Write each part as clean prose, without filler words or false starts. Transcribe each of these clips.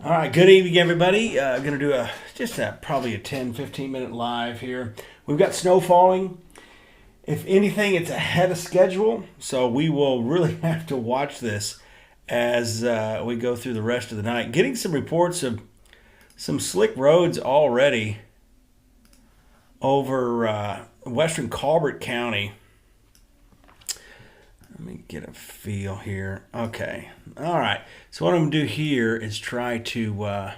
All right, good evening, everybody. Going to do probably a 10-15 minute live here. We've got snow falling. If anything, it's ahead of schedule, so we will really have to watch this as we go through the rest of the night. Getting some reports of some slick roads already over western Colbert County. Let me get a feel here. Okay. All right. So what I'm going to do here is try to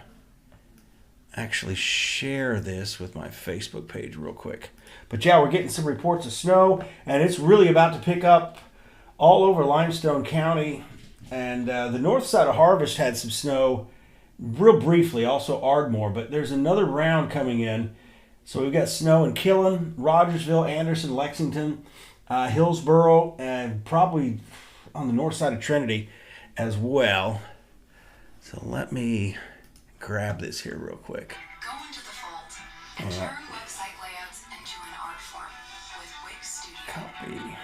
actually share this with my Facebook page real quick. But yeah, we're getting some reports of snow, and it's really about to pick up all over Limestone County. And the north side of Harvest had some snow real briefly, also Ardmore. But there's another round coming in. So we've got snow in Killen, Rogersville, Anderson, Lexington, Hillsboro, and probably on the north side of Trinity as well. So let me grab this here real quick. Go into the vault and turn website layouts into an art form with Wix Studio. Copy.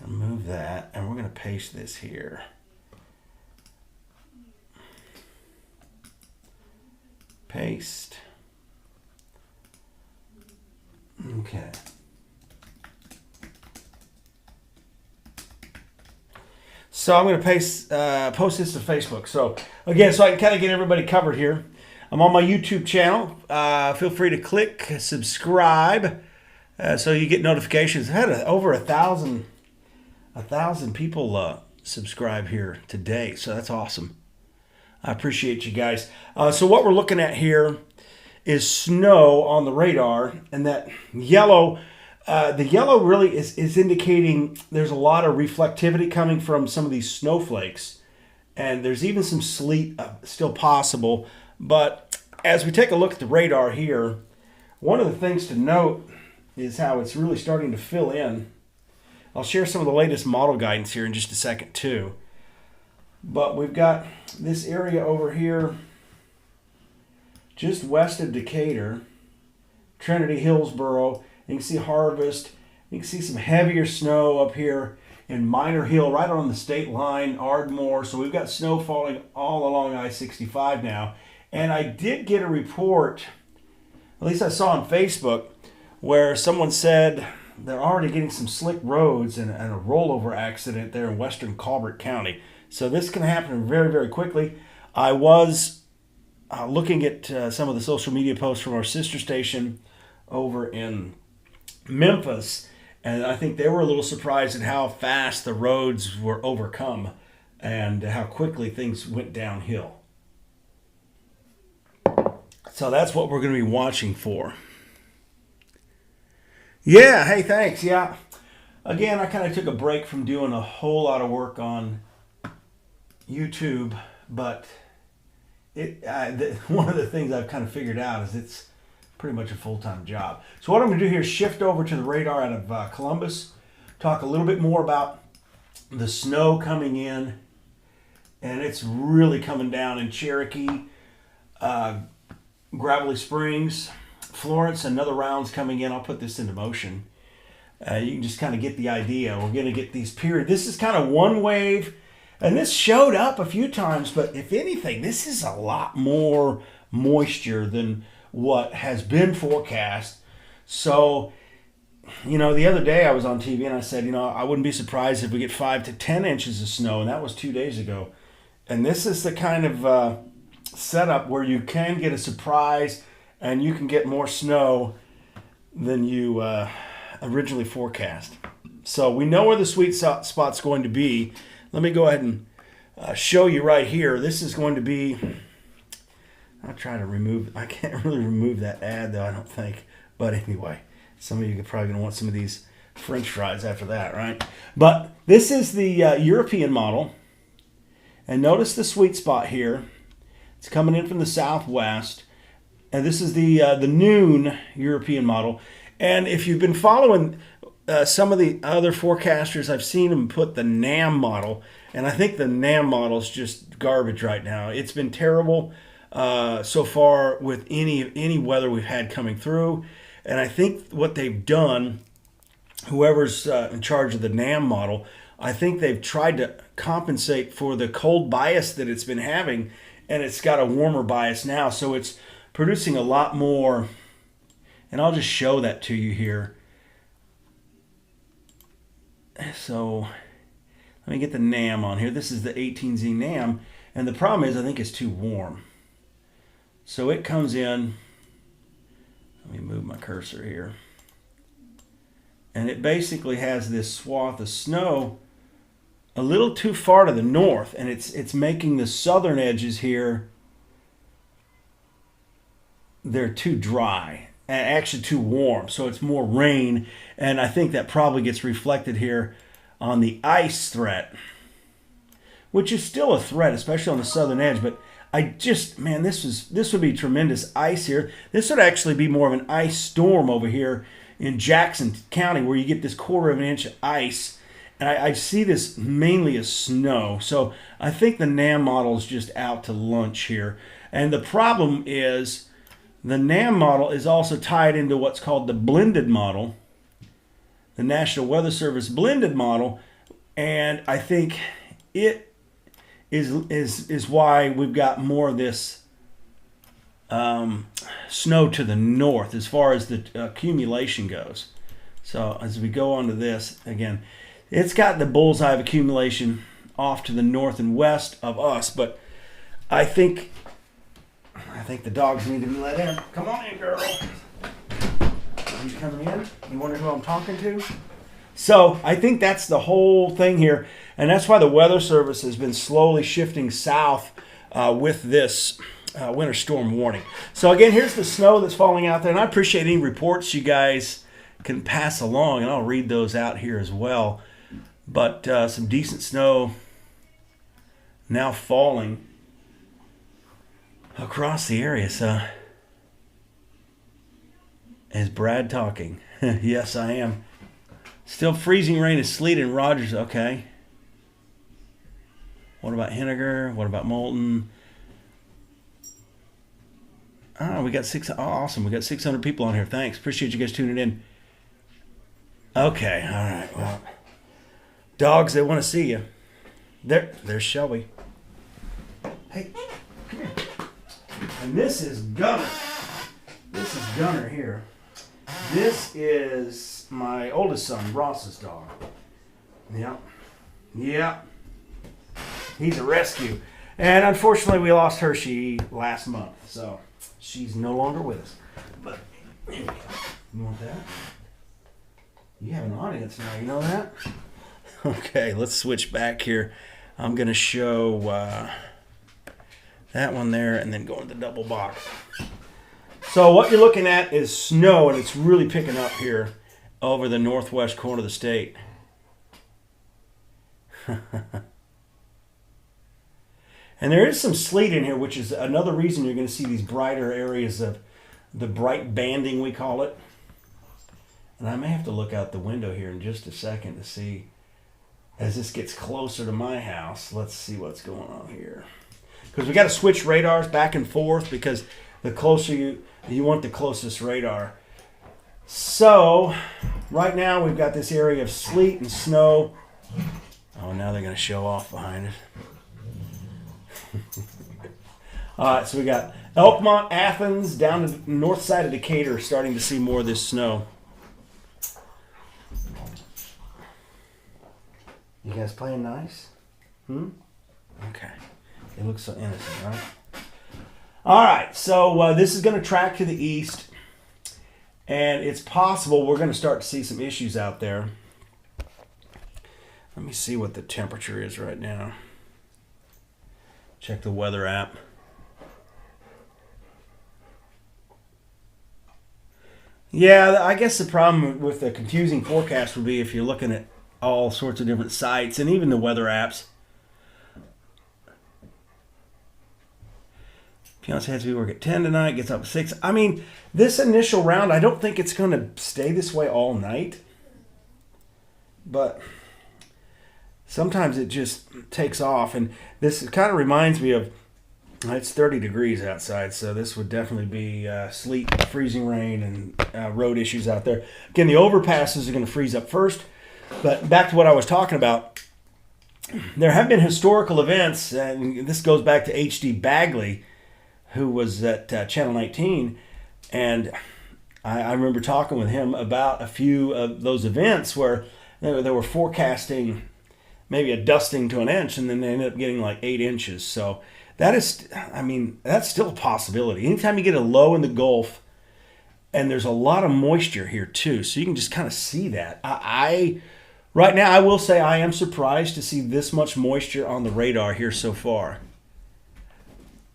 And move that, and we're going to paste this here. Paste. Okay. So I'm going to post this to Facebook. So again, so I can kind of get everybody covered here. I'm on my YouTube channel. Feel free to click subscribe so you get notifications. I had over 1,000 people subscribe here today, so that's awesome. I appreciate you guys. So what we're looking at here is snow on the radar, and that yellow. The yellow really is indicating there's a lot of reflectivity coming from some of these snowflakes. And there's even some sleet still possible. But as we take a look at the radar here, one of the things to note is how it's really starting to fill in. I'll share some of the latest model guidance here in just a second too. But we've got this area over here just west of Decatur, Trinity, Hillsboro. You can see Harvest. You can see some heavier snow up here in Minor Hill, right on the state line, Ardmore. So we've got snow falling all along I-65 now. And I did get a report, at least I saw on Facebook, where someone said they're already getting some slick roads and a rollover accident there in western Colbert County. So this can happen very, very quickly. I was looking at some of the social media posts from our sister station over in Memphis, and I think they were a little surprised at how fast the roads were overcome and how quickly things went downhill. So that's what we're going to be watching for. Yeah, hey, thanks. Yeah. Again, I kind of took a break from doing a whole lot of work on YouTube, but one of the things I've kind of figured out is it's pretty much a full-time job. So what I'm going to do here is shift over to the radar out of Columbus, talk a little bit more about the snow coming in, and it's really coming down in Cherokee, Gravelly Springs, Florence. Another round's coming in. I'll put this into motion. You can just kind of get the idea. We're going to get these periods. This is kind of one wave, and this showed up a few times, but if anything, this is a lot more moisture than what has been forecast. So, the other day I was on TV and I said, I wouldn't be surprised if we get 5 to 10 inches of snow, and that was 2 days ago. And this is the kind of setup where you can get a surprise and you can get more snow than you originally forecast. So we know where the sweet spot's going to be. Let me go ahead and show you right here. This is going to be, I'll try to remove, I can't really remove that ad though, I don't think. But anyway, some of you are probably going to want some of these French fries after that, right? But this is the European model. And notice the sweet spot here. It's coming in from the southwest. And this is the noon European model. And if you've been following some of the other forecasters, I've seen them put the NAM model. And I think the NAM model is just garbage right now. It's been terrible so far with any weather we've had coming through. And I think what they've done, whoever's in charge of the NAM model, I think they've tried to compensate for the cold bias that it's been having, and it's got a warmer bias now, so it's producing a lot more. And I'll just show that to you here. So let me get the NAM on here. This is the 18Z NAM, and the problem is I think it's too warm. So it comes in, let me move my cursor here, and it basically has this swath of snow a little too far to the north, and it's making the southern edges here, they're too dry and actually too warm, so it's more rain, and I think that probably gets reflected here on the ice threat, which is still a threat, especially on the southern edge. But I just, man, this would be tremendous ice here. This would actually be more of an ice storm over here in Jackson County, where you get this 1/4 of an inch of ice, and I see this mainly as snow. So I think the NAM model is just out to lunch here, and the problem is the NAM model is also tied into what's called the blended model, the National Weather Service blended model, and I think it is why we've got more of this snow to the north as far as the accumulation goes. So as we go on to this, again, it's got the bullseye of accumulation off to the north and west of us, but I think the dogs need to be let in. Come on in, girl. Are you coming in? You wonder who I'm talking to? So I think that's the whole thing here, and that's why the Weather Service has been slowly shifting south with this winter storm warning. So again, here's the snow that's falling out there, and I appreciate any reports you guys can pass along, and I'll read those out here as well. But some decent snow now falling across the area. So is Brad talking? Yes, I am. Still freezing rain and sleet in Rogers. Okay. What about Henniger? What about Moulton? Oh, we got awesome. We got 600 people on here. Thanks. Appreciate you guys tuning in. Okay. All right. Well, dogs, they want to see you. There's Shelby. Hey, come here. And this is Gunner. This is Gunner here. This is my oldest son, Ross's dog. Yep. He's a rescue. And unfortunately, we lost Hershey last month. So she's no longer with us. But you want that? You have an audience now, you know that? Okay, let's switch back here. I'm going to show that one there and then go into the double box. So what you're looking at is snow, and it's really picking up here over the northwest corner of the state. And there is some sleet in here, which is another reason you're going to see these brighter areas of the bright banding, we call it. And I may have to look out the window here in just a second to see, as this gets closer to my house, let's see what's going on here. Because we got to switch radars back and forth, because the closer you want the closest radar. So right now we've got this area of sleet and snow. Oh, now they're going to show off behind us. All right, so we got Elkmont, Athens, down to the north side of Decatur, starting to see more of this snow. You guys playing nice? Okay. It looks so innocent, right? All right, so this is going to track to the east, and it's possible we're going to start to see some issues out there. Let me see what the temperature is right now. Check the weather app. Yeah, I guess the problem with the confusing forecast would be if you're looking at all sorts of different sites and even the weather apps. Pianos has to be work at 10 tonight, gets up at 6. I mean, this initial round, I don't think it's going to stay this way all night. But sometimes it just takes off. And this kind of reminds me of, it's 30 degrees outside, so this would definitely be sleet, freezing rain, and road issues out there. Again, the overpasses are going to freeze up first. But back to what I was talking about, there have been historical events, and this goes back to H.D. Bagley, who was at Channel 19, and I remember talking with him about a few of those events where they were forecasting maybe a dusting to an inch, and then they ended up getting like 8 inches. So that is, I mean, that's still a possibility. Anytime you get a low in the Gulf, and there's a lot of moisture here too, so you can just kind of see that. Right now, I will say I am surprised to see this much moisture on the radar here so far.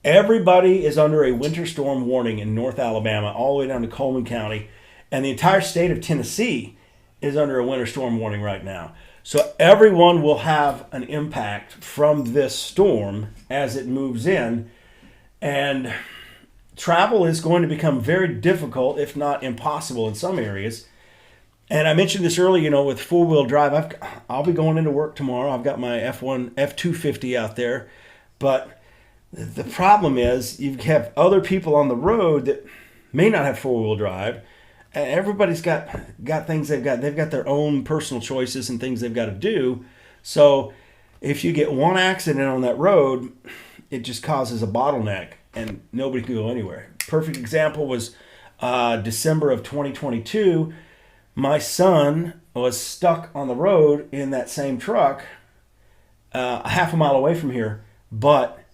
Everybody is under a winter storm warning in North Alabama, all the way down to Coleman County, and the entire state of Tennessee is under a winter storm warning right now. So everyone will have an impact from this storm as it moves in, and travel is going to become very difficult, if not impossible in some areas. And I mentioned this earlier, with four-wheel drive, I'll be going into work tomorrow. I've got my F250 out there. But the problem is you have other people on the road that may not have four-wheel drive. Everybody's got things they've got their own personal choices and things they've got to do. So if you get one accident on that road, it just causes a bottleneck and nobody can go anywhere. Perfect example was December of 2022. My son was stuck on the road in that same truck a half a mile away from here, but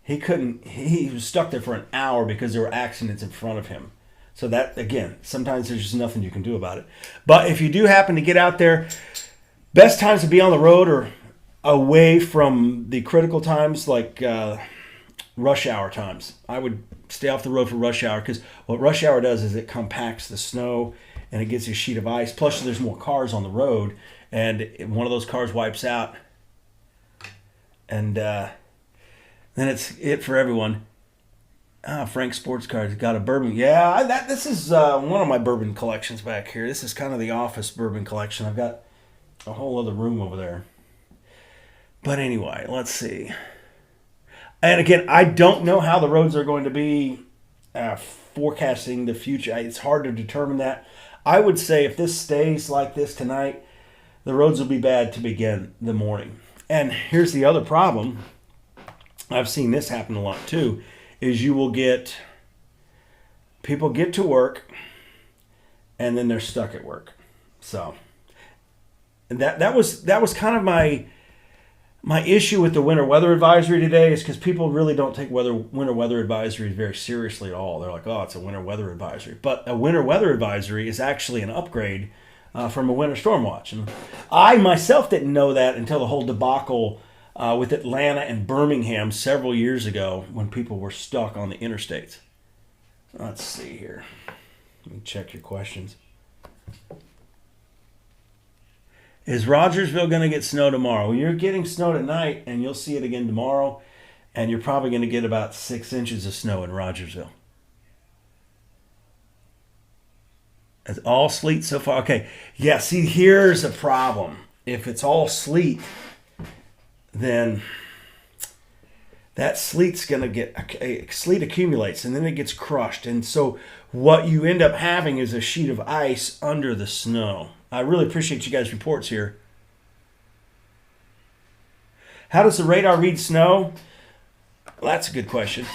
he was stuck there for an hour because there were accidents in front of him. So that, again, sometimes there's just nothing you can do about it. But if you do happen to get out there, best times to be on the road are away from the critical times like rush hour times. I would stay off the road for rush hour because what rush hour does is it compacts the snow and it gets you a sheet of ice. Plus, there's more cars on the road, and one of those cars wipes out, and then it's it for everyone. Frank Sports Cars got a bourbon. Yeah, this is one of my bourbon collections back here. This is kind of the office bourbon collection. I've got a whole other room over there. But anyway, let's see. And again, I don't know how the roads are going to be forecasting the future. It's hard to determine that. I would say if this stays like this tonight, the roads will be bad to begin the morning. And here's the other problem. I've seen this happen a lot too, is you will get people get to work and then they're stuck at work. So and that was kind of my issue with the winter weather advisory today, is because people really don't take winter weather advisory very seriously at all. They're like, oh, it's a winter weather advisory. But a winter weather advisory is actually an upgrade from a winter storm watch. And I myself didn't know that until the whole debacle with Atlanta and Birmingham several years ago when people were stuck on the interstates. Let's see here. Let me check your questions. Is Rogersville going to get snow tomorrow? Well, you're getting snow tonight, and you'll see it again tomorrow, and you're probably going to get about 6 inches of snow in Rogersville. It's all sleet so far. Okay, yeah, see, here's a problem. If it's all sleet, then that sleet's going to get, sleet accumulates, and then it gets crushed. And so what you end up having is a sheet of ice under the snow. I really appreciate you guys' reports here. How does the radar read snow? Well, that's a good question.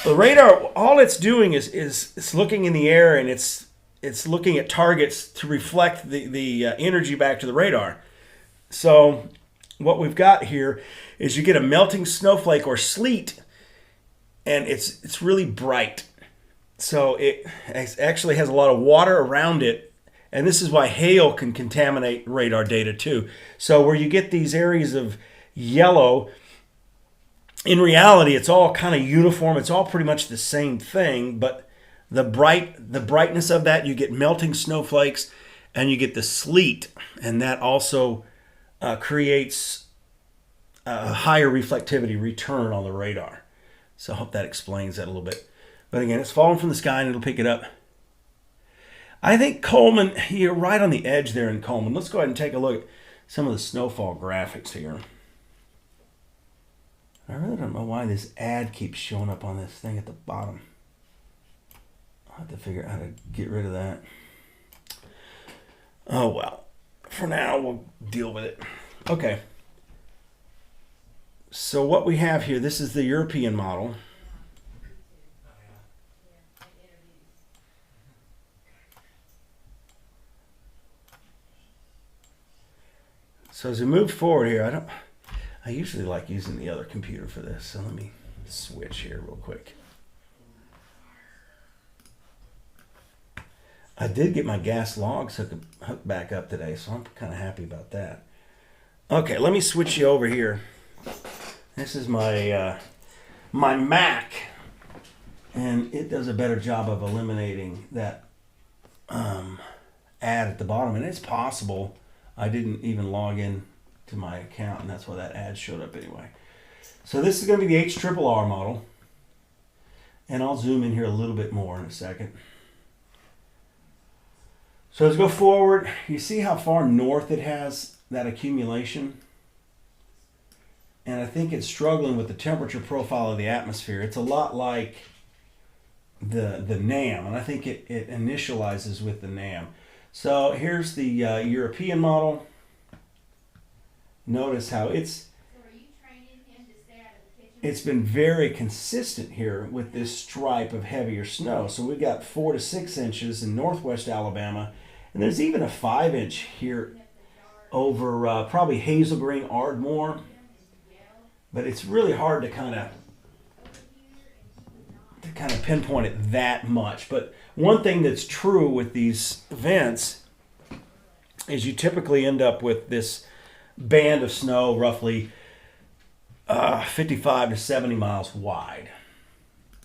The radar, all it's doing is it's looking in the air, and it's looking at targets to reflect the energy back to the radar. So what we've got here is you get a melting snowflake or sleet, and it's really bright. So it actually has a lot of water around it. And this is why hail can contaminate radar data too. So where you get these areas of yellow, in reality, it's all kind of uniform. It's all pretty much the same thing, but the brightness of that, you get melting snowflakes and you get the sleet, and that also creates a higher reflectivity return on the radar. So I hope that explains that a little bit. But again, it's falling from the sky and it'll pick it up. I think Coleman, you're right on the edge there in Coleman. Let's go ahead and take a look at some of the snowfall graphics here. I really don't know why this ad keeps showing up on this thing at the bottom. I'll have to figure out how to get rid of that. Oh well, for now we'll deal with it. Okay, So what we have here, this is the European model. So as we move forward here, I usually like using the other computer for this. So let me switch here real quick. I did get my gas logs hooked back up today, so I'm kind of happy about that. Okay, let me switch you over here. This is my my Mac, and it does a better job of eliminating that ad at the bottom. And it's possible I didn't even log in to my account, and that's why that ad showed up anyway. So this is going to be the HRRR model, and I'll zoom in here a little bit more in a second. So as we go forward, you see how far north it has that accumulation? And I think it's struggling with the temperature profile of the atmosphere. It's a lot like the NAM, and I think it initializes with the NAM. So here's the European model. Notice how it's been very consistent here with this stripe of heavier snow. So we've got 4 to 6 inches in northwest Alabama, and there's even a 5-inch here over probably Hazel Green, Ardmore. But it's really hard to kind of pinpoint it that much. But one thing that's true with these events is you typically end up with this band of snow roughly 55 to 70 miles wide.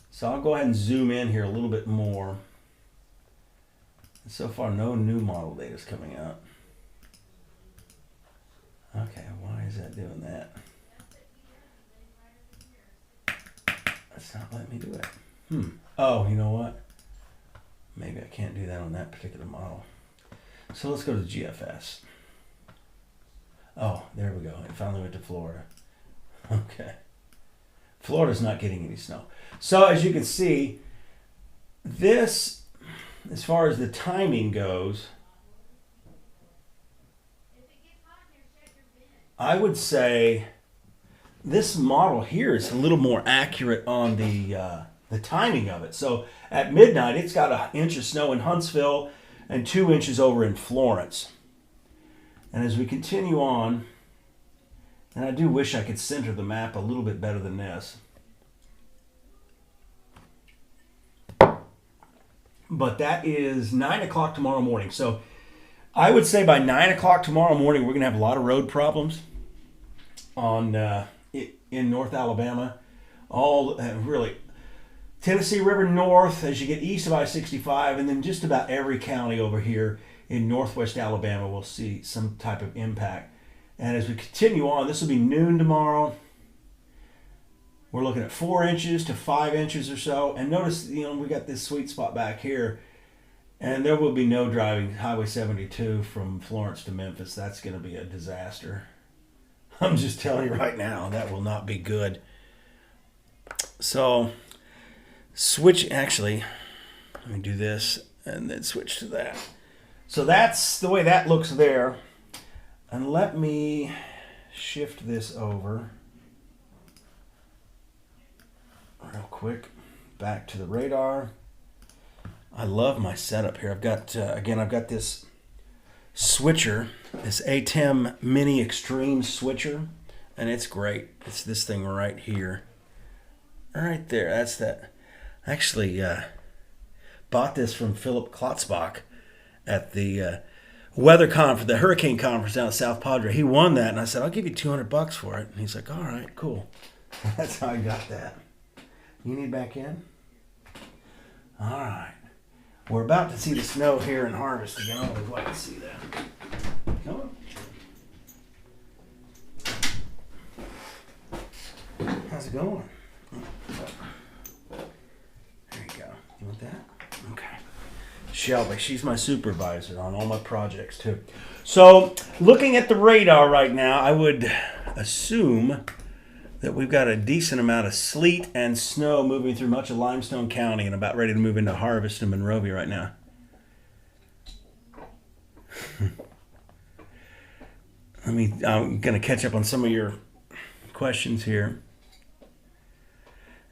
So I'll go ahead and zoom in here a little bit more. So far, no new model data is coming out. Okay, why is that doing that? It's not letting me do it. Oh, you know what? Maybe I can't do that on that particular model. So let's go to GFS. Oh, there we go. It finally went to Florida. Okay. Florida's not getting any snow. So as you can see, this, as far as the timing goes, I would say this model here is a little more accurate on the timing of it. So at midnight, it's got 1 inch of snow in Huntsville and 2 inches over in Florence. And as we continue on, and I do wish I could center the map a little bit better than this, but that is 9 o'clock tomorrow morning. So I would say by 9 o'clock tomorrow morning, we're going to have a lot of road problems on in North Alabama. All really Tennessee River north as you get east of I-65, and then just about every county over here in northwest Alabama will see some type of impact. And as we continue on, this will be noon tomorrow. We're looking at 4 inches to 5 inches or so. And notice, we got this sweet spot back here. And there will be no driving Highway 72 from Florence to Memphis. That's going to be a disaster. I'm just telling you right now, that will not be good. So, actually, let me do this and then switch to that. So that's the way that looks there. And let me shift this over real quick back to the radar. I love my setup here. I've got, I've got this switcher, this ATEM Mini Extreme switcher, and it's great. It's this thing right here. Right there. That's that. I actually bought this from Philip Klotzbach at the weather conference, the hurricane conference down at South Padre. He won that, and I said, I'll give you $200 for it. And he's like, all right, cool. That's how I got that. You need back in? All right. We're about to see the snow here in Harvest again. I always like to see that. Come on. How's it going? There you go. You want that? Okay. Shelby, she's my supervisor on all my projects too. So, looking at the radar right now, I would assume that we've got a decent amount of sleet and snow moving through much of Limestone County and about ready to move into Harvest and Monrovia right now. I'm going to catch up on some of your questions here.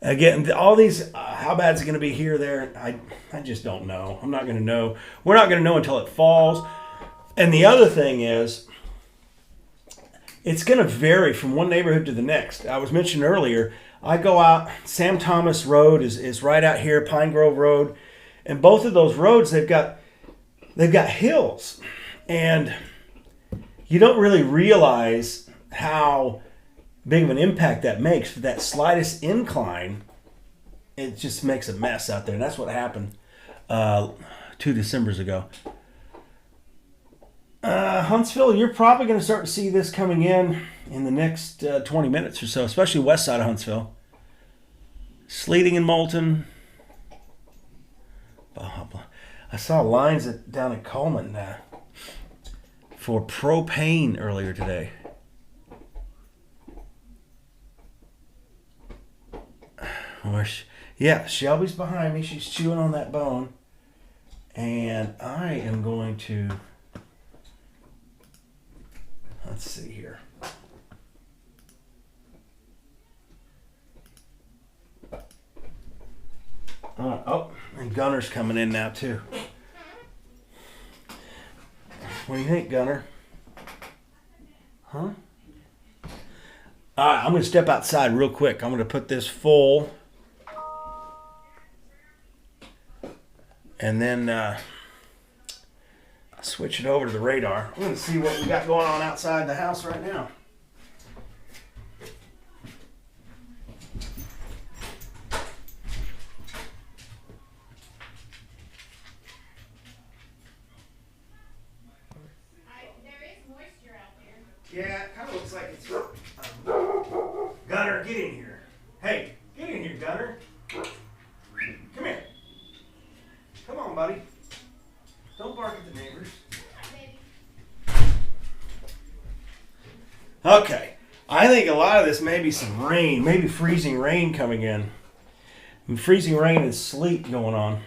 Again, all these, how bad is it going to be here, there? I just don't know. I'm not going to know. We're not going to know until it falls. And the other thing is, it's going to vary from one neighborhood to the next. I was mentioned earlier, I go out, Sam Thomas Road is right out here, Pine Grove Road. And both of those roads, they've got hills. And you don't really realize how big of an impact that makes. For that slightest incline, it just makes a mess out there. And that's what happened 2 Decembers ago. Huntsville, you're probably going to start to see this coming in the next 20 minutes or so, especially west side of Huntsville. Sleeting in Moulton. I saw lines down in Coleman for propane earlier today. Yeah, Shelby's behind me. She's chewing on that bone. And I am going to... Let's see here. Oh, and Gunner's coming in now too. What do you think, Gunner? Huh? All right, I'm going to step outside real quick. I'm going to put this full. And then switch it over to the radar. I'm going to see what we got going on outside the house right now. Yeah, it kind of looks like it's... Gunner, get in here. Hey, get in here, Gunner. Come here. Come on, buddy. Don't bark at the neighbors. Okay. I think a lot of this may be some rain, maybe freezing rain coming in. And freezing rain and sleet going on.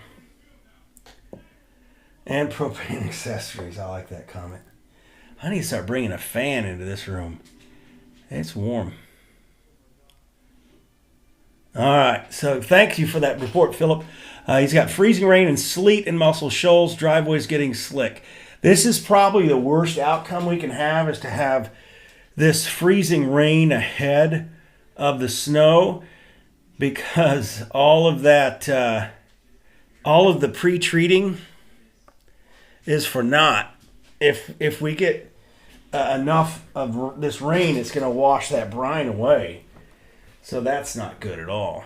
And propane accessories. I like that comment. I need to start bringing a fan into this room. It's warm. All right. So thank you for that report, Philip. He's got freezing rain and sleet in Muscle Shoals. Driveway's getting slick. This is probably the worst outcome we can have, is to have this freezing rain ahead of the snow, because all of that, all of the pre-treating is for naught. If we get enough of this rain, it's going to wash that brine away. So that's not good at all.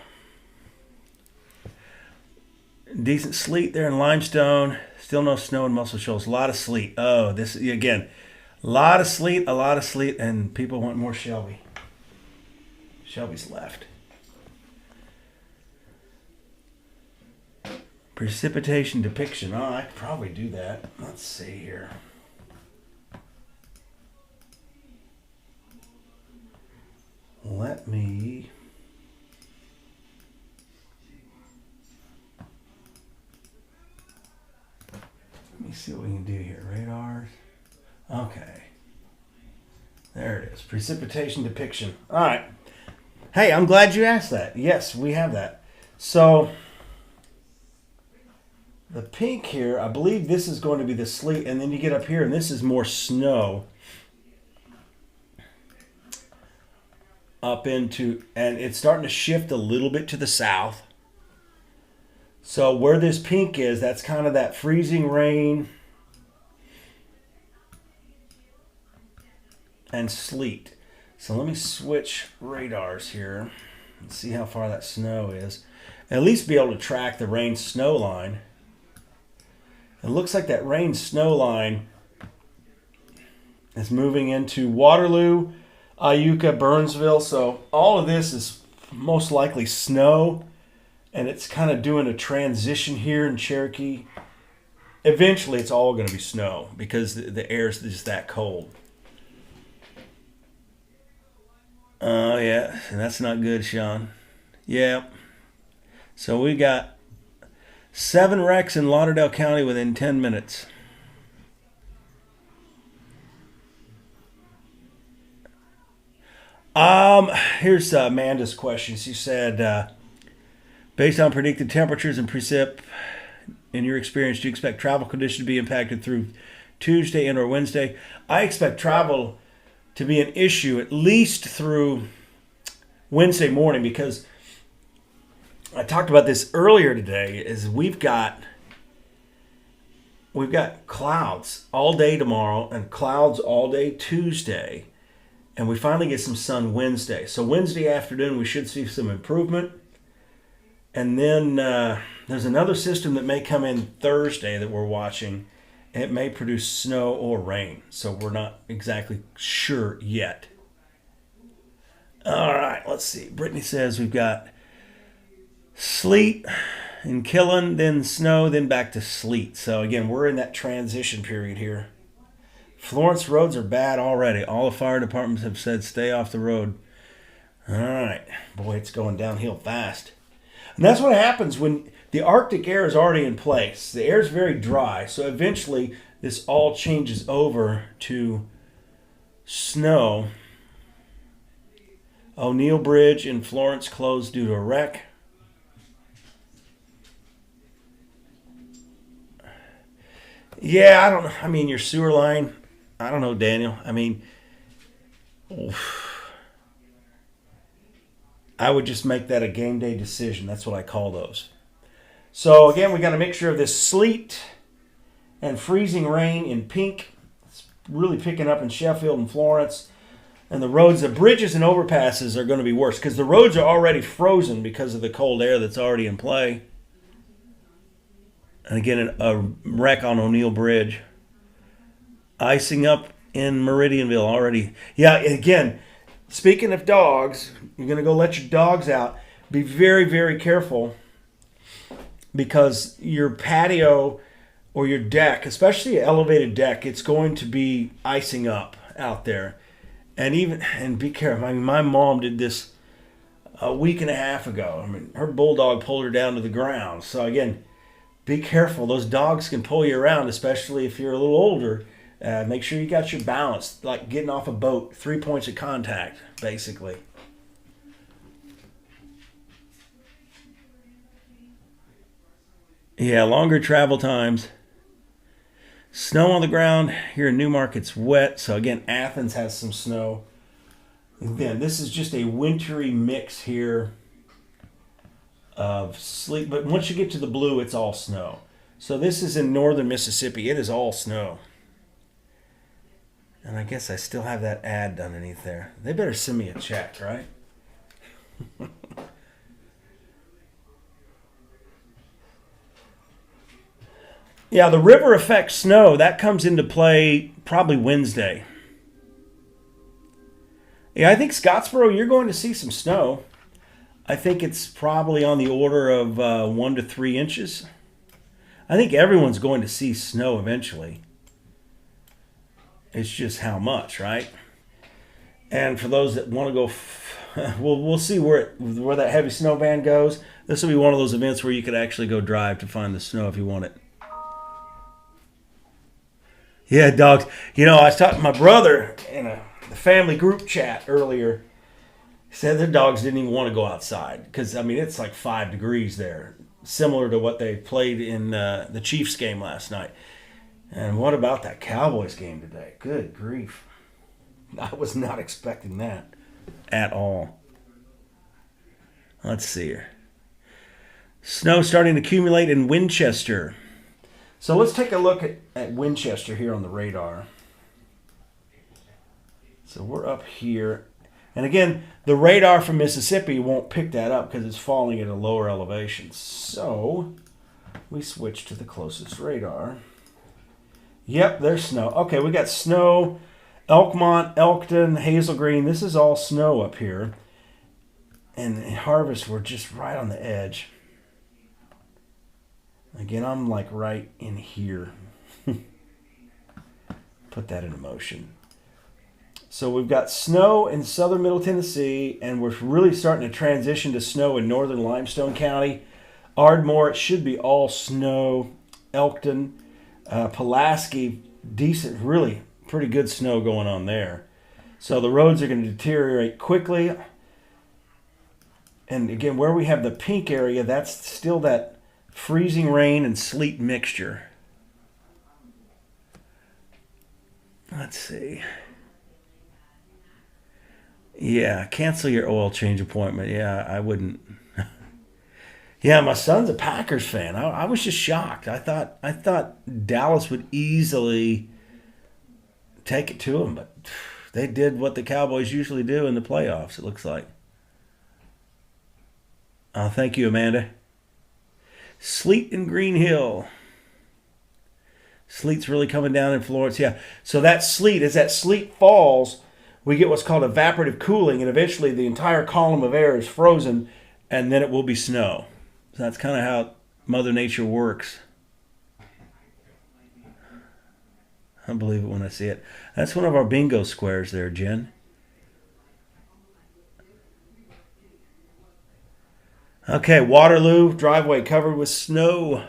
Decent sleet there in Limestone. Still no snow in Muscle Shoals. A lot of sleet. Oh, this again. A lot of sleet, and people want more Shelby. Shelby's left. Precipitation depiction. Oh, I could probably do that. Let's see here. Let me see what we can do here. Radars. Okay. There it is. Precipitation depiction. All right. Hey, I'm glad you asked that. Yes, we have that. So the pink here, I believe this is going to be the sleet, and then you get up here and this is more snow. Up into, and it's starting to shift a little bit to the south. So where this pink is, that's kind of that freezing rain and sleet. So let me switch radars here and see how far that snow is. At least be able to track the rain snow line. It looks like that rain snow line is moving into Waterloo, Iuka, Burnsville. So all of this is most likely snow, and it's kind of doing a transition here in Cherokee. Eventually it's all going to be snow because the air is just that cold. Oh yeah, and that's not good, Sean. Yeah. So we got 7 wrecks in Lauderdale County within 10 minutes. Here's Amanda's question. She said, based on predicted temperatures and precip, in your experience, do you expect travel conditions to be impacted through Tuesday and or Wednesday? I expect travel to be an issue at least through Wednesday morning, because I talked about this earlier today. Is we've got clouds all day tomorrow and clouds all day Tuesday, and we finally get some sun Wednesday. So Wednesday afternoon we should see some improvement, and then there's another system that may come in Thursday that we're watching. It may produce snow or rain, so we're not exactly sure yet. All right, let's see. Brittany says we've got sleet in Killen, then snow, then back to sleet. So again, we're in that transition period here. Florence roads are bad already. All the fire departments have said stay off the road. All right. Boy, it's going downhill fast. And that's what happens when the Arctic air is already in place. The air is very dry, so eventually this all changes over to snow. O'Neill Bridge in Florence closed due to a wreck. Yeah, I don't know. I mean, your sewer line, I don't know, Daniel. I mean, I would just make that a game day decision. That's what I call those. So, again, we got a mixture of this sleet and freezing rain in pink. It's really picking up in Sheffield and Florence. And the roads, the bridges and overpasses are going to be worse because the roads are already frozen because of the cold air that's already in play. And again, a wreck on O'Neill Bridge. Icing up in Meridianville already. Yeah, again, speaking of dogs, you're going to go let your dogs out. Be very, very careful, because your patio or your deck, especially an elevated deck, it's going to be icing up out there. And be careful. I mean, my mom did this a week and a half ago. I mean, her bulldog pulled her down to the ground. So again, be careful. Those dogs can pull you around, especially if you're a little older. Make sure you got your balance, like getting off a boat. 3 points of contact, basically. Yeah, longer travel times. Snow on the ground. Here in Newmarket, it's wet. So again, Athens has some snow. Again, this is just a wintry mix here of sleet. But once you get to the blue, it's all snow. So this is in northern Mississippi. It is all snow. And I guess I still have that ad underneath there. They better send me a check, right? Yeah, the river affects snow. That comes into play probably Wednesday. Yeah, I think Scottsboro, you're going to see some snow. I think it's probably on the order of 1 to 3 inches. I think everyone's going to see snow eventually. It's just how much, right? And for those that want to go, we'll see where that heavy snow band goes. This will be one of those events where you could actually go drive to find the snow if you want it. Yeah, dogs. You know, I was talking to my brother in the family group chat earlier. He said their dogs didn't even want to go outside because, I mean, it's like 5 degrees there, similar to what they played in the Chiefs game last night. And what about that Cowboys game today? Good grief. I was not expecting that at all. Let's see here. Snow starting to accumulate in Winchester. So let's take a look at Winchester here on the radar. So we're up here. And again, the radar from Mississippi won't pick that up because it's falling at a lower elevation. So we switch to the closest radar. Yep, there's snow. Okay, we got snow, Elkmont, Elkton, Hazel Green. This is all snow up here. And in Harvest, we're just right on the edge. Again, I'm like right in here. Put that into motion. So we've got snow in southern Middle Tennessee, and we're really starting to transition to snow in northern Limestone County. Ardmore, it should be all snow. Elkton, Pulaski, decent, really pretty good snow going on there. So the roads are going to deteriorate quickly. And again, where we have the pink area, that's still that freezing rain and sleet mixture. Let's see. Yeah, cancel your oil change appointment. Yeah, I wouldn't. Yeah, my son's a Packers fan. I was just shocked. I thought Dallas would easily take it to them, but they did what the Cowboys usually do in the playoffs, it looks like. Thank you, Amanda. Sleet in Green Hill. Sleet's really coming down in Florence. Yeah, so that sleet, as that sleet falls, we get what's called evaporative cooling, and eventually the entire column of air is frozen, and then it will be snow. So that's kind of how Mother Nature works. I believe it when I see it. That's one of our bingo squares there, Jen. Okay, Waterloo, driveway covered with snow.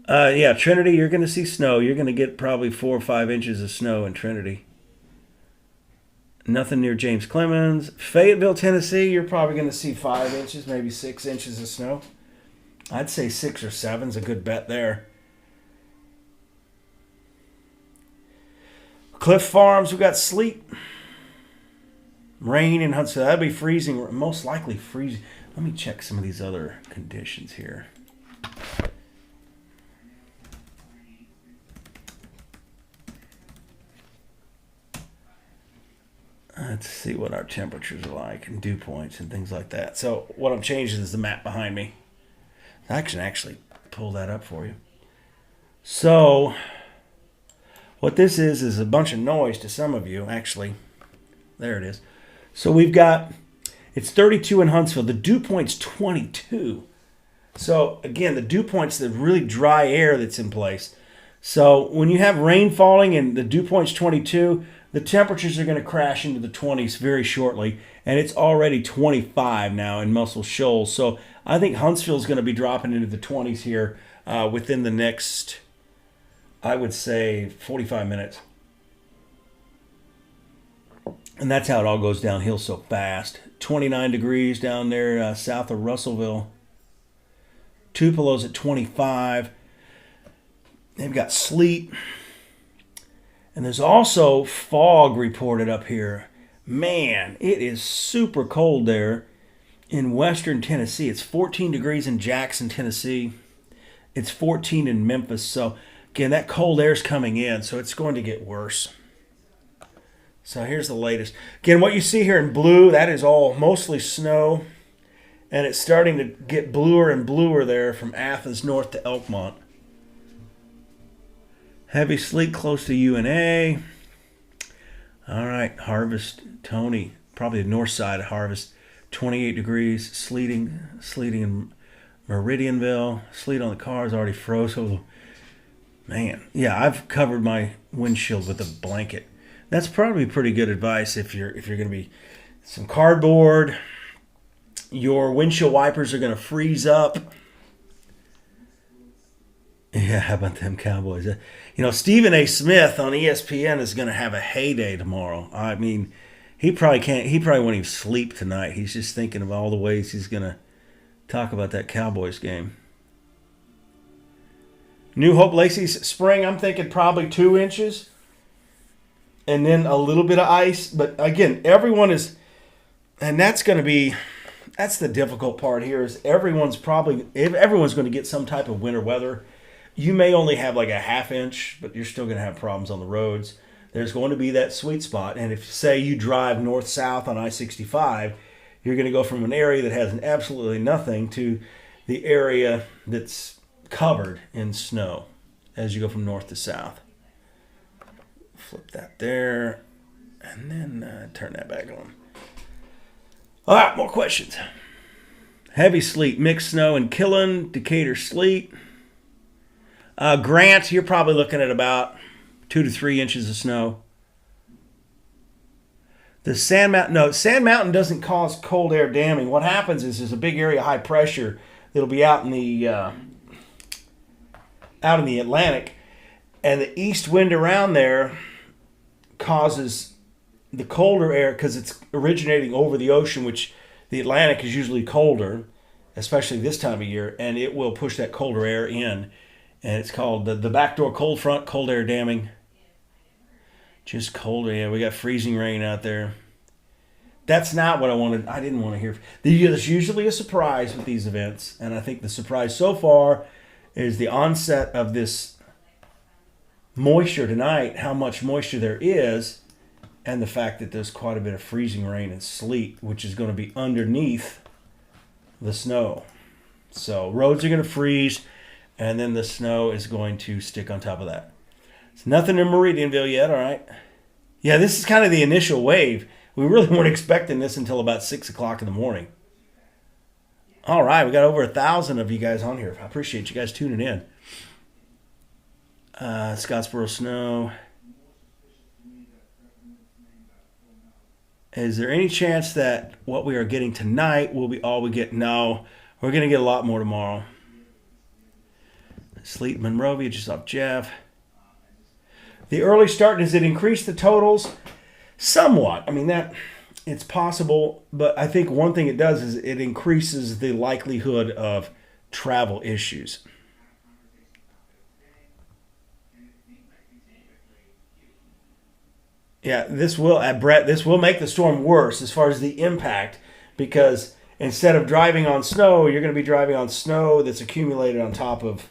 Yeah, Trinity, you're going to see snow. You're going to get probably 4 or 5 inches of snow in Trinity. Nothing near James Clemens. Fayetteville, Tennessee, you're probably going to see 5 inches, maybe 6 inches of snow. I'd say 6 or 7 is a good bet there. Cliff Farms, we've got sleet. Rain in Huntsville. That'd be freezing, most likely freezing. Let me check some of these other conditions here. Let's see what our temperatures are like and dew points and things like that. So what I'm changing is the map behind me. I can actually pull that up for you. So what this is a bunch of noise to some of you. Actually, there it is. So we've got, it's 32 in Huntsville. The dew point's 22. So again, the dew point's the really dry air that's in place. So when you have rain falling and the dew point's 22, the temperatures are going to crash into the 20s very shortly, and it's already 25 now in Muscle Shoals. So I think Huntsville's going to be dropping into the 20s here within the next, I would say, 45 minutes. And that's how it all goes downhill so fast. 29 degrees down there south of Russellville. Tupelo's at 25. They've got sleet. And there's also fog reported up here. Man, it is super cold there in western Tennessee. It's 14 degrees in Jackson, Tennessee. It's 14 in Memphis. So, again, that cold air's coming in, so it's going to get worse. So here's the latest. Again, what you see here in blue, that is all mostly snow. And it's starting to get bluer and bluer there from Athens north to Elkmont. Heavy sleet close to UNA. All right, Harvest, Tony, probably the north side of Harvest, 28 degrees, sleeting in Meridianville. Sleet on the cars already froze. Oh, man, yeah, I've covered my windshield with a blanket. That's probably pretty good advice if you're going to be some cardboard. Your windshield wipers are going to freeze up. Yeah, how about them Cowboys? You know, Stephen A. Smith on ESPN is going to have a heyday tomorrow. I mean, he probably won't even sleep tonight. He's just thinking of all the ways he's going to talk about that Cowboys game. New Hope Lacey's spring, I'm thinking probably 2 inches. And then a little bit of ice. But again, everyone is, and that's the difficult part here is everyone's going to get some type of winter weather. You may only have like a half inch, but you're still going to have problems on the roads. There's going to be that sweet spot. And if, say, you drive north-south on I-65, you're going to go from an area that has absolutely nothing to the area that's covered in snow as you go from north to south. Flip that there, and then turn that back on. All right, more questions. Heavy sleet, mixed snow in Killen, Decatur sleet. Grant, you're probably looking at about 2 to 3 inches of snow. The Sand Mountain doesn't cause cold air damming. What happens is there's a big area of high pressure that'll be out in the Atlantic, and the east wind around there causes the colder air, because it's originating over the ocean, which the Atlantic is usually colder, especially this time of year, and it will push that colder air in. And it's called the backdoor cold front, cold air damming. Just cold air. We got freezing rain out there. That's not what I wanted. I didn't want to hear. There's usually a surprise with these events, and I think the surprise so far is the onset of this moisture tonight, how much moisture there is, and the fact that there's quite a bit of freezing rain and sleet, which is going to be underneath the snow. So roads are going to freeze, and then the snow is going to stick on top of that. It's nothing in Meridianville yet, all right? Yeah, this is kind of the initial wave. We really weren't expecting this until about 6 o'clock in the morning. All right, we got over 1,000 of you guys on here. I appreciate you guys tuning in. Scottsboro snow. Is there any chance that what we are getting tonight will be all we get? No, we're going to get a lot more tomorrow. Sleet Monrovia just off Jeff. The early start, does it increase the totals? Somewhat. I mean, that it's possible, but I think one thing it does is it increases the likelihood of travel issues. Yeah, Brett, this will make the storm worse as far as the impact, because instead of driving on snow, you're going to be driving on snow that's accumulated on top of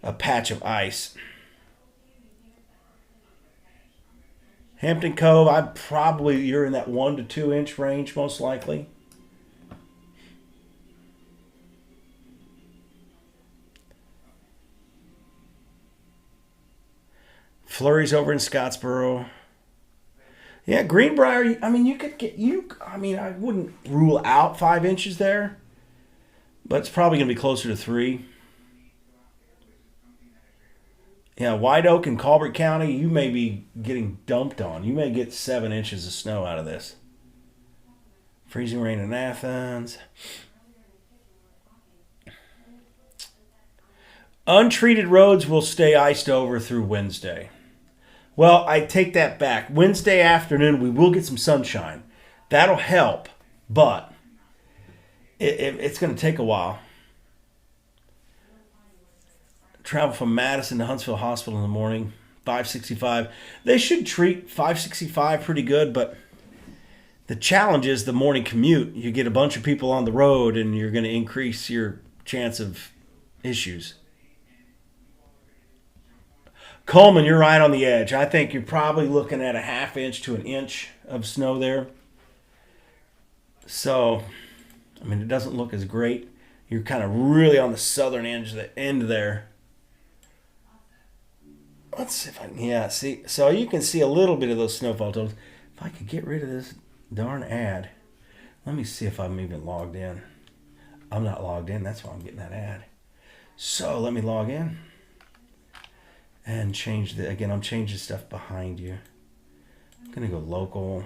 a patch of ice. Hampton Cove, you're in that 1 to 2 inch range most likely. Flurries over in Scottsboro. Yeah, Greenbrier, I mean, I wouldn't rule out 5 inches there, but it's probably going to be closer to 3. Yeah, White Oak and Colbert County, you may be getting dumped on. You may get 7 inches of snow out of this. Freezing rain in Athens. Untreated roads will stay iced over through Wednesday. Well, I take that back. Wednesday afternoon, we will get some sunshine. That'll help, but it's going to take a while. Travel from Madison to Huntsville Hospital in the morning, 565. They should treat 565 pretty good, but the challenge is the morning commute. You get a bunch of people on the road, and you're going to increase your chance of issues. Coleman, you're right on the edge. I think you're probably looking at a 1/2 inch to 1 inch of snow there. So, I mean, it doesn't look as great. You're kind of really on the southern edge of the end there. Let's see if I can, see. So you can see a little bit of those snowfall totals. If I could get rid of this darn ad. Let me see if I'm even logged in. I'm not logged in. That's why I'm getting that ad. So let me log in. And change I'm changing stuff behind you. I'm going to go local.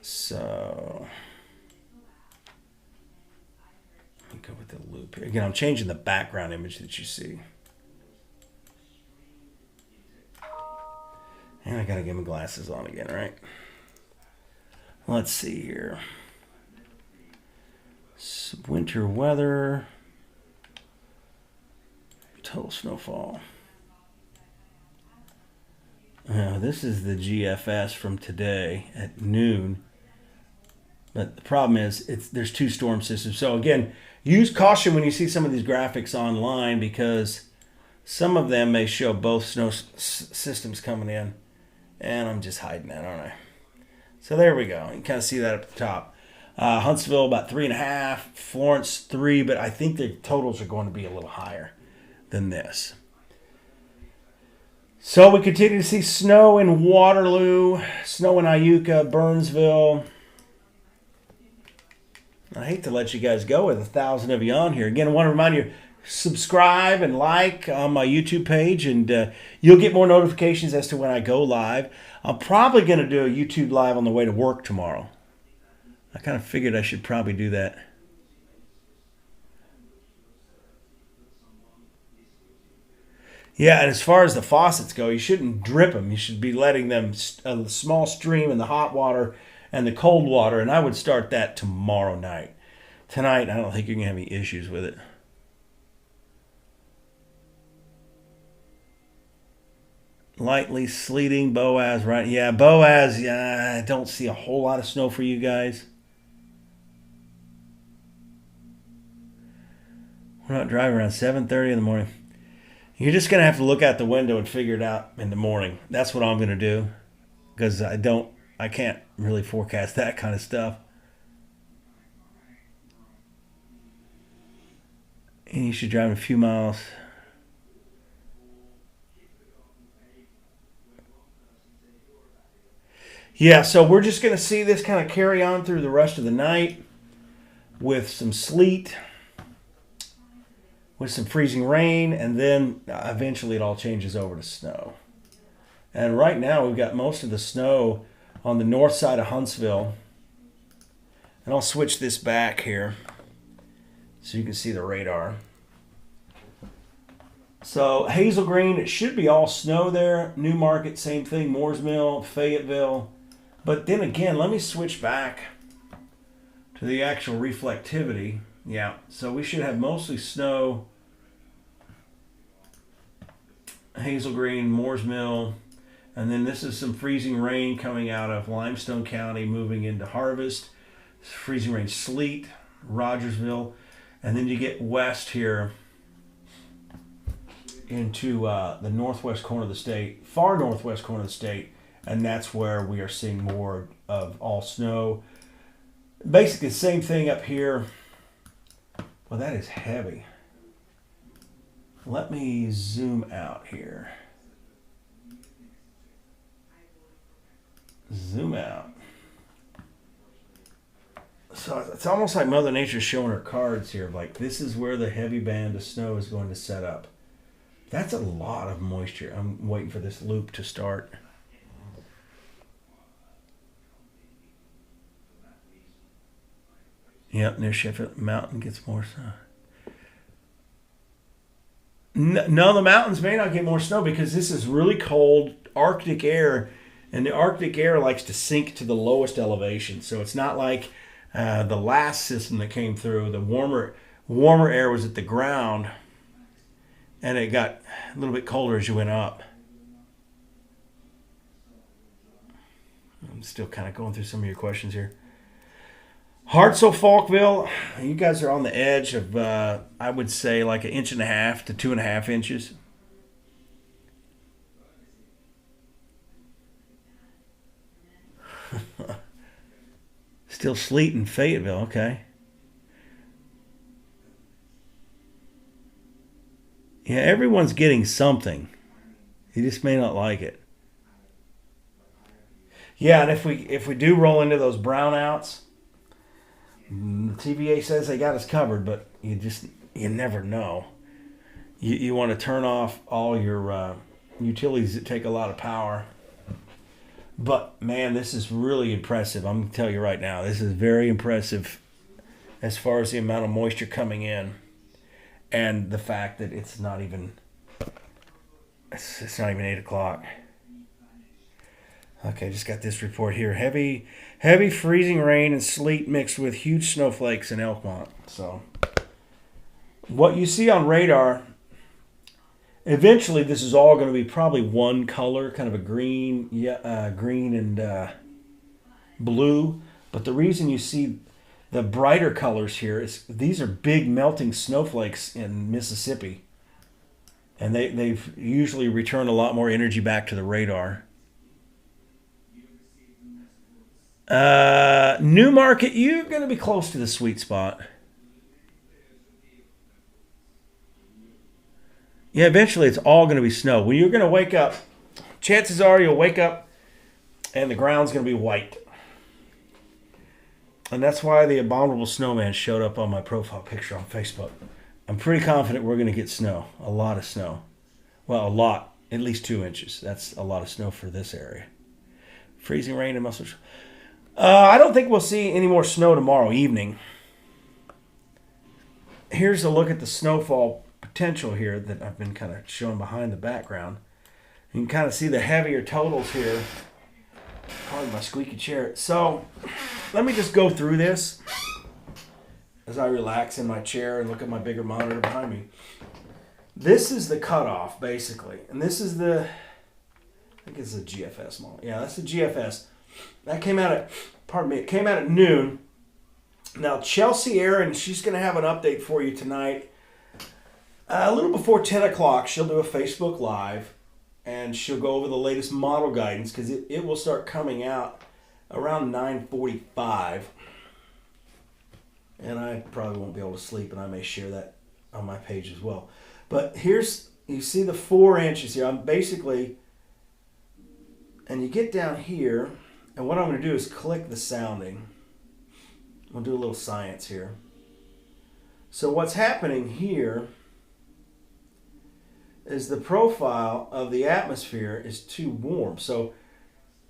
So, let me go with the loop here. Again, I'm changing the background image that you see. And I got to get my glasses on again, right? Let's see here. Winter weather. Total snowfall. This is the GFS from today at noon. But the problem is there's 2 storm systems. So again, use caution when you see some of these graphics online, because some of them may show both snow systems coming in. And I'm just hiding that, aren't I? So there we go. You can kind of see that up the top. Huntsville about 3.5. Florence 3, but I think the totals are going to be a little higher than this. So we continue to see snow in Waterloo, snow in Iuka, Burnsville. I hate to let you guys go with 1,000 of you on here. Again, I want to remind you, subscribe and like on my YouTube page, and you'll get more notifications as to when I go live. I'm probably going to do a YouTube live on the way to work tomorrow. I kind of figured I should probably do that. Yeah, and as far as the faucets go, you shouldn't drip them. You should be letting them a small stream in the hot water and the cold water, and I would start that tomorrow night. Tonight, I don't think you're going to have any issues with it. Lightly sleeting, Boaz, right? Yeah, Boaz, yeah, I don't see a whole lot of snow for you guys. We're not driving around 7:30 in the morning. You're just going to have to look out the window and figure it out in the morning. That's what I'm going to do because I can't really forecast that kind of stuff. And you should drive a few miles. Yeah, so we're just going to see this kind of carry on through the rest of the night with some sleet, with some freezing rain, and then eventually it all changes over to snow. And right now we've got most of the snow on the north side of Huntsville. And I'll switch this back here so you can see the radar. So Hazel Green, it should be all snow there. New Market, same thing. Moores Mill, Fayetteville. But then again, let me switch back to the actual reflectivity. Yeah, so we should have mostly snow. Hazel Green, Moores Mill. And then this is some freezing rain coming out of Limestone County, moving into Harvest. Freezing rain, sleet, Rogersville. And then you get west here into the northwest corner of the state, far northwest corner of the state. And that's where we are seeing more of all snow. Basically the same thing up here. Well, that is heavy. Let me zoom out here. Zoom out. So it's almost like Mother Nature's showing her cards here. Like, this is where the heavy band of snow is going to set up. That's a lot of moisture. I'm waiting for this loop to start. Yep, near Sheffield Mountain gets more snow. No, the mountains may not get more snow because this is really cold Arctic air, and the Arctic air likes to sink to the lowest elevation. So it's not like the last system that came through. The warmer air was at the ground, and it got a little bit colder as you went up. I'm still kind of going through some of your questions here. Hartselle, Falkville, you guys are on the edge of, I would say, like 1.5 to 2.5 inches. Still sleet in Fayetteville, okay. Yeah, everyone's getting something. You just may not like it. Yeah, and if we do roll into those brownouts, the TVA says they got us covered, but you never know. You want to turn off all your utilities that take a lot of power. But man, this is really impressive. I'm going to tell you right now, this is very impressive as far as the amount of moisture coming in, and the fact that it's not even 8 o'clock. Okay, just got this report here. Heavy freezing rain and sleet mixed with huge snowflakes in Elkmont. So what you see on radar, eventually this is all going to be probably one color, kind of a green and blue. But the reason you see the brighter colors here is these are big melting snowflakes in Mississippi. And they've usually returned a lot more energy back to the radar. New Market, you're going to be close to the sweet spot. Yeah, eventually it's all going to be snow. When you're going to wake up, chances are you'll wake up and the ground's going to be white. And that's why the abominable snowman showed up on my profile picture on Facebook. I'm pretty confident we're going to get snow. A lot of snow. Well, a lot. At least 2 inches. That's a lot of snow for this area. Freezing rain and Muscle. I don't think we'll see any more snow tomorrow evening. Here's a look at the snowfall potential here that I've been kind of showing behind the background. You can kind of see the heavier totals here. Pardon my squeaky chair. So let me just go through this as I relax in my chair and look at my bigger monitor behind me. This is the cutoff, basically. And this is I think it's a GFS model. Yeah, that's the GFS. That came out it came out at noon. Now, Chelsea Aaron, she's going to have an update for you tonight. A little before 10 o'clock, she'll do a Facebook Live, and she'll go over the latest model guidance, because it will start coming out around 9:45. And I probably won't be able to sleep, and I may share that on my page as well. But you see the 4 inches here. I'm basically, and you get down here, and what I'm going to do is click the sounding. We'll do a little science here. So what's happening here is the profile of the atmosphere is too warm. So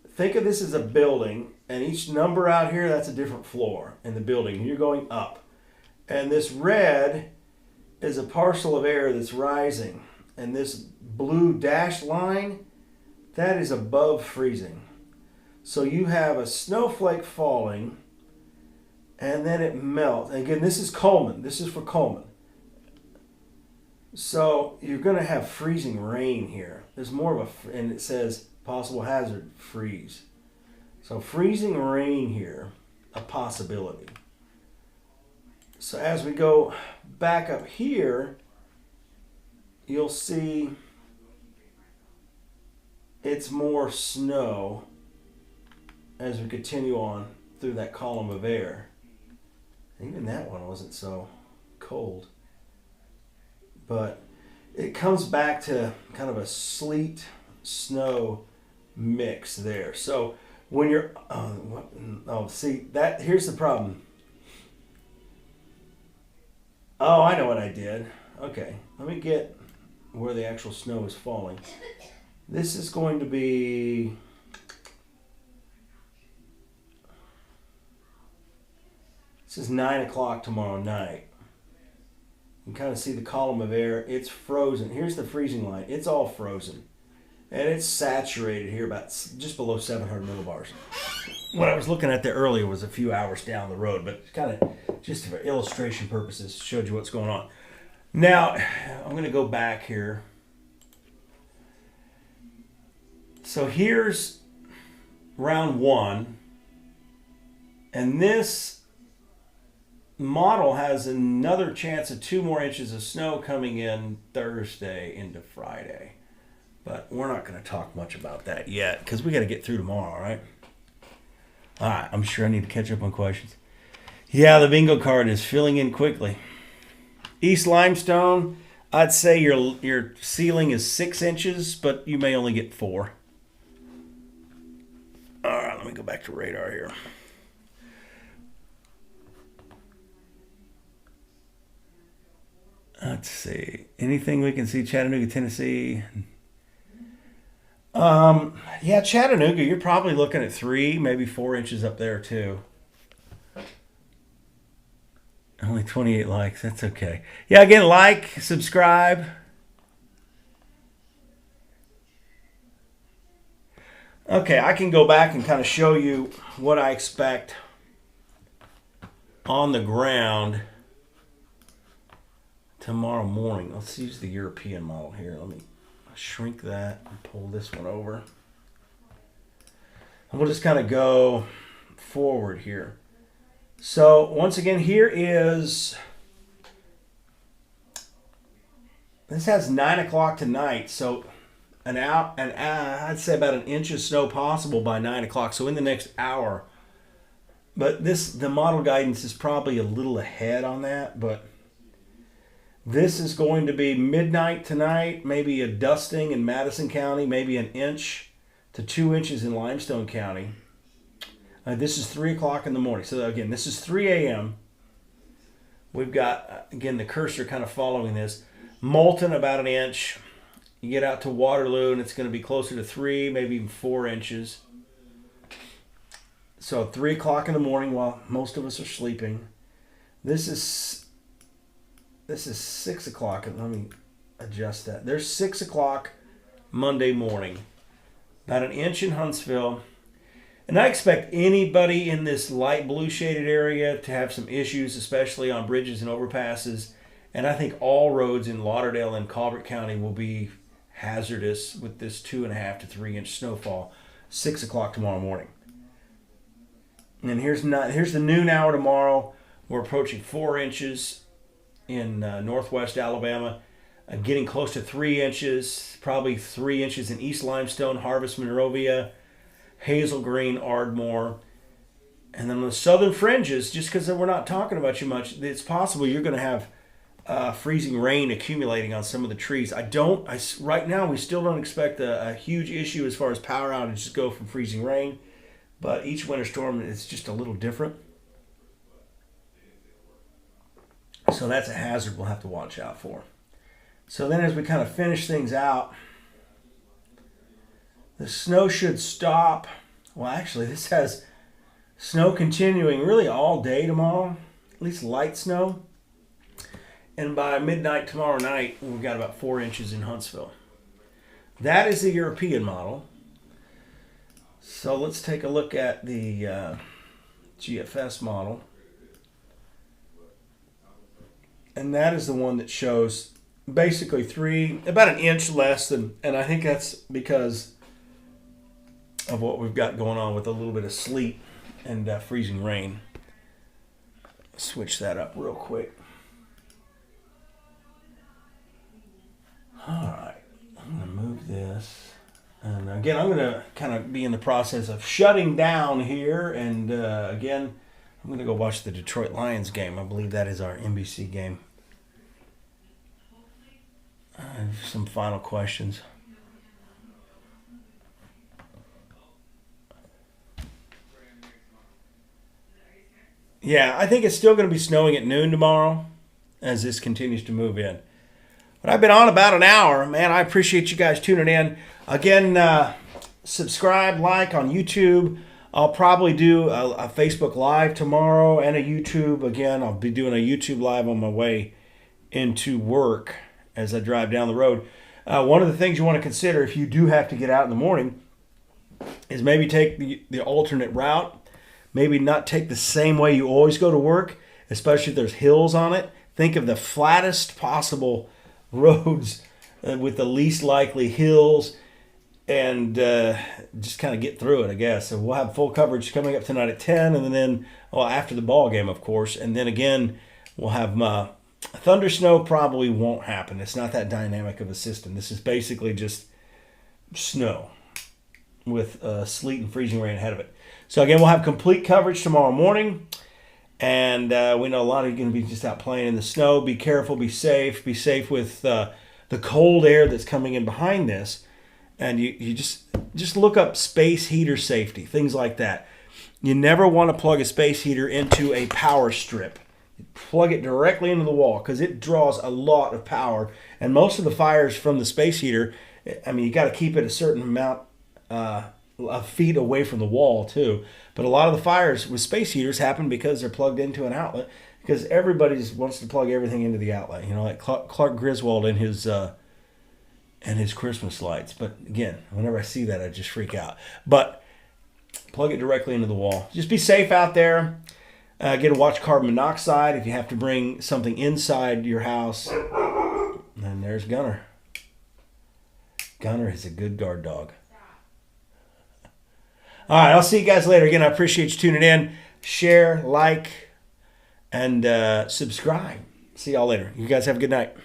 think of this as a building, and each number out here, that's a different floor in the building. You're going up. And this red is a parcel of air that's rising. And this blue dashed line, that is above freezing. So you have a snowflake falling, and then it melts. And again, this is Coleman. This is for Coleman. So you're going to have freezing rain here. There's more of and it says possible hazard, freeze. So freezing rain here, a possibility. So as we go back up here, you'll see it's more snow as we continue on through that column of air. Even that one wasn't so cold. But it comes back to kind of a sleet snow mix there. So when you're see that, here's the problem. Oh, I know what I did. Okay, let me get where the actual snow is falling. This is going to be, this is 9 o'clock tomorrow night. You can kind of see the column of air. It's frozen. Here's the freezing line. It's all frozen. And it's saturated here about just below 700 millibars. What I was looking at there earlier was a few hours down the road, but kind of just for illustration purposes, showed you what's going on. Now, I'm going to go back here. So here's round 1. And this model has another chance of 2 more inches of snow coming in Thursday into Friday. But we're not going to talk much about that yet because we got to get through tomorrow, right? All right, I'm sure I need to catch up on questions. Yeah, the bingo card is filling in quickly. East Limestone, I'd say your ceiling is 6 inches, but you may only get 4. All right, let me go back to radar here. Let's see. Anything we can see? Chattanooga, Tennessee. Yeah, Chattanooga, you're probably looking at 3, maybe 4 inches up there too. Only 28 likes. That's okay. Yeah, again, like, subscribe. Okay, I can go back and kind of show you what I expect on the ground tomorrow morning. Let's use the European model here. Let me shrink that and pull this one over. And we'll just kind of go forward here. So once again, here is, this has 9 o'clock tonight. So I'd say about 1 inch of snow possible by 9 o'clock. So in the next hour. But the model guidance is probably a little ahead on that, but this is going to be midnight tonight, maybe a dusting in Madison County, maybe 1 inch to 2 inches in Limestone County. This is 3 o'clock in the morning. So again, this is 3 a.m. We've got, again, the cursor kind of following this. Moulton, about 1 inch. You get out to Waterloo, and it's going to be closer to 3, maybe even 4 inches. So 3 o'clock in the morning while most of us are sleeping. This is this is 6 o'clock. And let me adjust that. There's 6 o'clock Monday morning. About an inch in Huntsville. And I expect anybody in this light blue shaded area to have some issues, especially on bridges and overpasses. And I think all roads in Lauderdale and Colbert County will be hazardous with this 2.5 to 3 inch snowfall. 6 o'clock tomorrow morning. And here's the noon hour tomorrow. We're approaching 4 inches in northwest Alabama. Getting close to 3 inches, probably 3 inches in East Limestone, Harvest, Monrovia, Hazel Green, Ardmore. And then on the southern fringes, just because we're not talking about you much, it's possible you're going to have freezing rain accumulating on some of the trees. Right now, we still don't expect a huge issue as far as power outages go from freezing rain. But each winter storm is just a little different. So that's a hazard we'll have to watch out for. So then as we kind of finish things out, the snow should stop. Well, actually, this has snow continuing really all day tomorrow, at least light snow. And by midnight tomorrow night, we've got about 4 inches in Huntsville. That is the European model. So let's take a look at the GFS model. And that is the one that shows basically about an inch less than, and I think that's because of what we've got going on with a little bit of sleet and freezing rain. Switch that up real quick. All right, I'm going to move this. And again, I'm going to kind of be in the process of shutting down here. And again, I'm going to go watch the Detroit Lions game. I believe that is our NBC game. I have some final questions. Yeah, I think it's still going to be snowing at noon tomorrow as this continues to move in. But I've been on about an hour. Man, I appreciate you guys tuning in. Again, subscribe, like on YouTube. I'll probably do a Facebook Live tomorrow and a YouTube. Again, I'll be doing a YouTube Live on my way into work as I drive down the road. One of the things you want to consider if you do have to get out in the morning is maybe take the alternate route. Maybe not take the same way you always go to work, especially if there's hills on it. Think of the flattest possible roads with the least likely hills and just kind of get through it, I guess. So we'll have full coverage coming up tonight at 10 and then after the ball game, of course. And then again, we'll have thunder snow probably won't happen. It's not that dynamic of a system. This is basically just snow with sleet and freezing rain ahead of it. So again, we'll have complete coverage tomorrow morning. And we know a lot of you are going to be just out playing in the snow. Be careful, be safe. Be safe with the cold air that's coming in behind this. And you just look up space heater safety, things like that. You never want to plug a space heater into a power strip. Plug it directly into the wall because it draws a lot of power. And most of the fires from the space heater, I mean, you got to keep it a certain amount of feet away from the wall too. But a lot of the fires with space heaters happen because they're plugged into an outlet. Because everybody just wants to plug everything into the outlet. You know, like Clark Griswold and his Christmas lights. But again, whenever I see that, I just freak out. But plug it directly into the wall. Just be safe out there. Get to watch carbon monoxide if you have to bring something inside your house. And there's Gunner. Gunner is a good guard dog. All right, I'll see you guys later. Again, I appreciate you tuning in. Share, like, and subscribe. See y'all later. You guys have a good night.